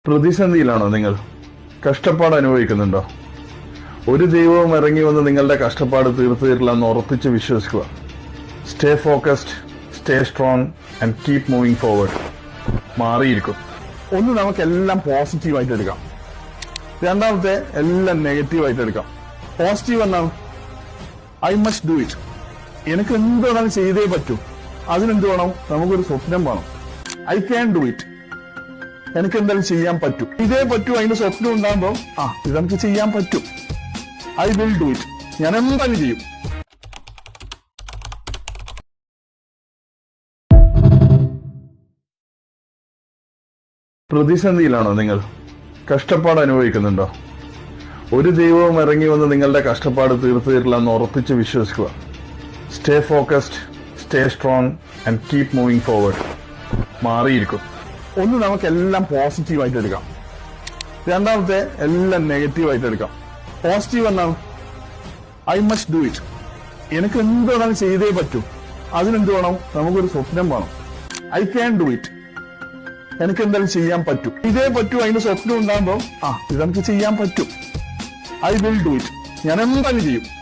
പ്രതിസന്ധിയിലാണോ നിങ്ങൾ? കഷ്ടപ്പാട് അനുഭവിക്കുന്നുണ്ടോ? ഒരു ദൈവവും ഇറങ്ങി വന്ന് നിങ്ങളുടെ കഷ്ടപ്പാട് തീർത്തു തരില്ല എന്ന് ഉറപ്പിച്ച് വിശ്വസിക്കുക. Stay focused, stay strong and keep moving forward. മാറിയിരിക്കും. ഒന്ന് നമുക്കെല്ലാം പോസിറ്റീവായിട്ട് എടുക്കാം. രണ്ടാമത്തെ എല്ലാം നെഗറ്റീവായിട്ട് എടുക്കാം. പോസിറ്റീവ് എന്നാണ് ഐ മസ്റ്റ് ഡു ഇറ്റ്. എനിക്ക് എന്ത് വേണമെങ്കിലും ചെയ്തേ പറ്റൂ. അതിനെന്ത് വേണം? നമുക്കൊരു സ്വപ്നം വേണം. I can do it. എനിക്ക് എന്തായാലും ചെയ്യാൻ പറ്റും. ഇതേ പറ്റൂ. അതിന്റെ സ്വപ്നം ഉണ്ടാകുമ്പോൾ ഇതെനിക്ക് ചെയ്യാൻ പറ്റും. I will do it. ഞാൻ എന്തായാലും ചെയ്യും. പ്രതിസന്ധിയിലാണോ നിങ്ങൾ? കഷ്ടപ്പാട് അനുഭവിക്കുന്നുണ്ടോ? ഒരു ദൈവവും ഇറങ്ങി വന്ന് നിങ്ങളുടെ കഷ്ടപ്പാട് തീർത്തു തരില്ല എന്ന് ഉറപ്പിച്ച് വിശ്വസിക്കുക. Stay focused, stay strong and keep moving forward. മാറിയിരിക്കും. ഒന്ന് നമുക്കെല്ലാം പോസിറ്റീവായിട്ട് എടുക്കാം. രണ്ടാമത്തെ എല്ലാം നെഗറ്റീവായിട്ട് എടുക്കാം. പോസിറ്റീവ് എന്നാണ് ഐ മസ്റ്റ് ഡു ഇറ്റ്. എനിക്ക് എന്ത് വേണമെങ്കിലും ചെയ്തേ പറ്റൂ. അതിനെന്ത് വേണം? നമുക്കൊരു സ്വപ്നം വേണം. I can do it. എനിക്ക് എന്തായാലും ചെയ്യാൻ പറ്റും. ഇതേ പറ്റൂ. അതിന്റെ സ്വപ്നം ഉണ്ടാകുമ്പോൾ ഇതെനിക്ക് ചെയ്യാൻ പറ്റും. I will do it. ഞാൻ എന്തായാലും ചെയ്യും.